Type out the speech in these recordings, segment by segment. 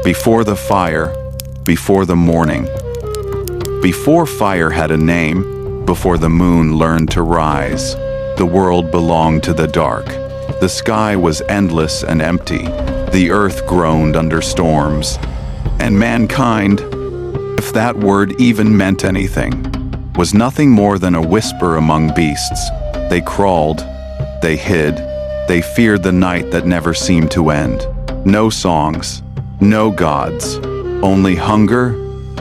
Before the fire, before the morning. Before fire had a name, before the moon learned to rise, the world belonged to the dark. The sky was endless and empty. The earth groaned under storms. And mankind, if that word even meant anything, was nothing more than a whisper among beasts. They crawled, they hid, they feared the night that never seemed to end. No songs, no gods, only hunger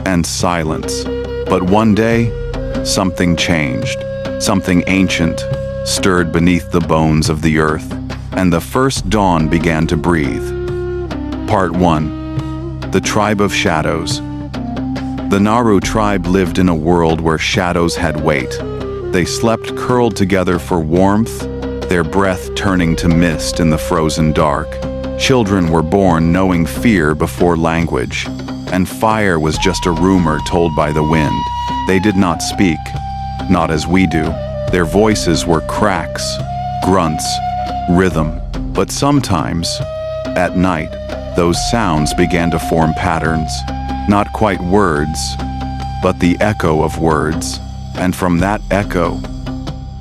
and silence. But one day, something changed. Something ancient stirred beneath the bones of the earth, and the first dawn began to breathe. Part 1. The Tribe of Shadows. The Naru tribe lived in a world where shadows had weight. They slept curled together for warmth, their breath turning to mist in the frozen dark. Children were born knowing fear before language, and fire was just a rumor told by the wind. They did not speak, not as we do. Their voices were cracks, grunts, rhythm. But sometimes, at night, those sounds began to form patterns, not quite words, but the echo of words. And from that echo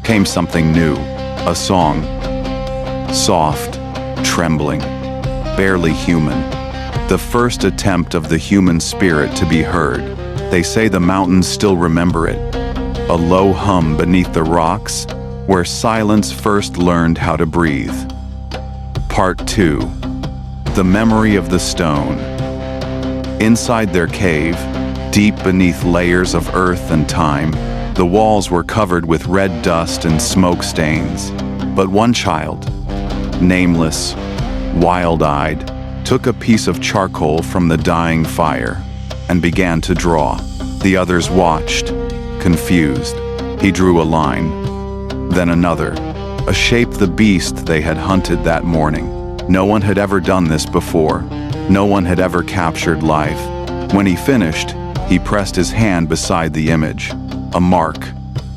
came something new, a song, soft, trembling, barely human. The first attempt of the human spirit to be heard. They say the mountains still remember it. A low hum beneath the rocks, where silence first learned how to breathe. Part 2. The Memory of the Stone. Inside their cave, deep beneath layers of earth and time, the walls were covered with red dust and smoke stains. But one child, nameless, wild-eyed, took a piece of charcoal from the dying fire and began to draw. The others watched, confused. He drew a line, then another, a shape the beast they had hunted that morning. No one had ever done this before. No one had ever captured life. When he finished, he pressed his hand beside the image. A mark,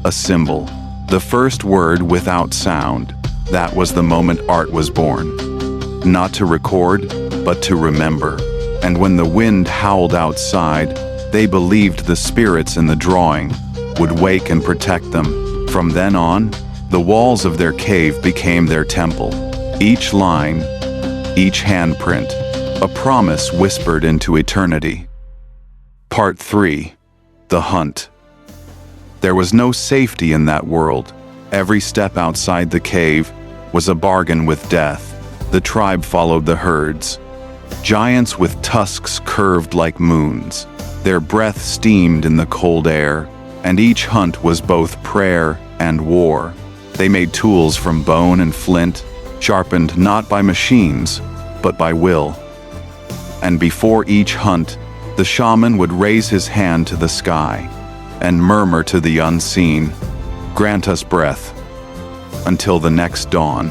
a symbol, the first word without sound. That was the moment art was born. Not to record, but to remember. And when the wind howled outside, they believed the spirits in the drawing would wake and protect them. From then on, the walls of their cave became their temple. Each line, each handprint, a promise whispered into eternity. Part 3. The Hunt. There was no safety in that world. Every step outside the cave was a bargain with death. The tribe followed the herds. Giants with tusks curved like moons. Their breath steamed in the cold air, and each hunt was both prayer and war. They made tools from bone and flint, sharpened not by machines, but by will. And before each hunt, the shaman would raise his hand to the sky and murmur to the unseen, "Grant us breath." Until the next dawn.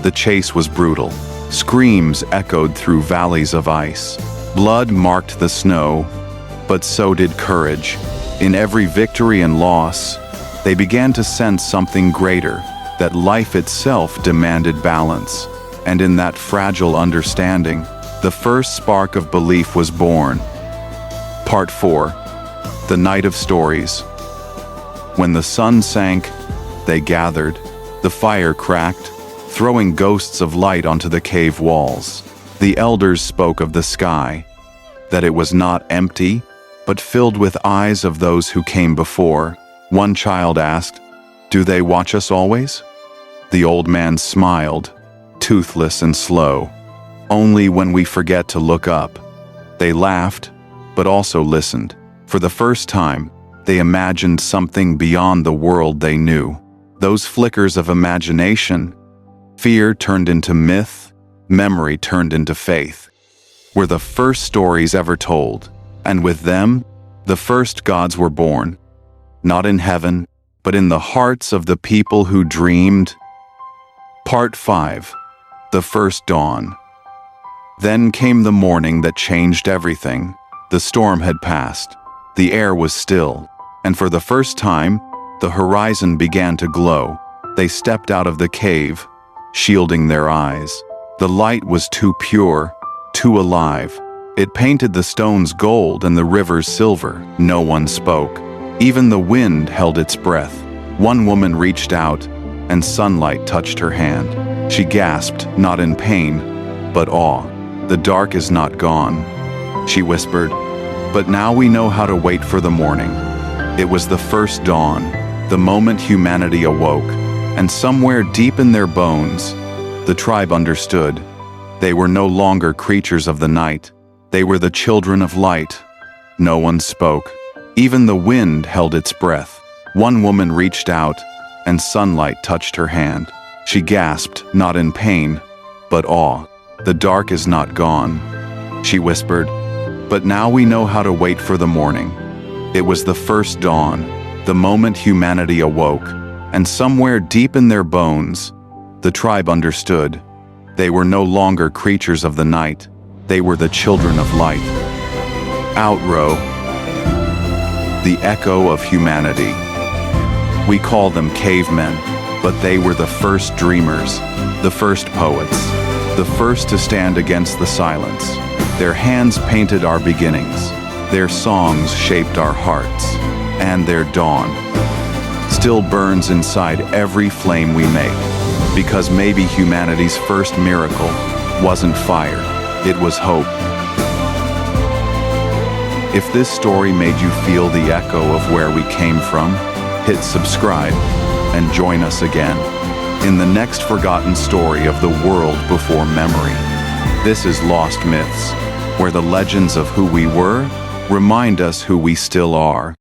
The chase was brutal. Screams echoed through valleys of ice. Blood marked the snow, but so did courage. In every victory and loss, they began to sense something greater, that life itself demanded balance. And in that fragile understanding, the first spark of belief was born. Part 4. The Night of Stories. When the sun sank, they gathered. The fire cracked, throwing ghosts of light onto the cave walls. The elders spoke of the sky, that it was not empty, but filled with eyes of those who came before. One child asked, "Do they watch us always?" The old man smiled, toothless and slow. "Only when we forget to look up." They laughed, but also listened. For the first time, they imagined something beyond the world they knew. Those flickers of imagination, fear turned into myth, memory turned into faith, were the first stories ever told. And with them, the first gods were born. Not in heaven, but in the hearts of the people who dreamed. Part 5. The First Dawn. Then came the morning that changed everything. The storm had passed. The air was still. And for the first time, the horizon began to glow. They stepped out of the cave, shielding their eyes. The light was too pure, too alive. It painted the stones gold and the rivers silver. No one spoke. Even the wind held its breath. One woman reached out, and sunlight touched her hand. She gasped, not in pain, but awe. "The dark is not gone," she whispered, "but now we know how to wait for the morning." It was the first dawn, the moment humanity awoke, and somewhere deep in their bones, the tribe understood. They were no longer creatures of the night. They were the children of light. No one spoke. Even the wind held its breath. One woman reached out, and sunlight touched her hand. She gasped, not in pain, but awe. "The dark is not gone," she whispered, "but now we know how to wait for the morning." It was the first dawn, the moment humanity awoke, and somewhere deep in their bones, the tribe understood. They were no longer creatures of the night. They were the children of light. Outrow, the echo of humanity. We call them cavemen, but they were the first dreamers, the first poets, the first to stand against the silence. Their hands painted our beginnings. Their songs shaped our hearts, and their dawn still burns inside every flame we make, because maybe humanity's first miracle wasn't fire, it was hope. If this story made you feel the echo of where we came from, hit subscribe and join us again in the next forgotten story of the world before memory. This is Lost Myths, where the legends of who we were remind us who we still are.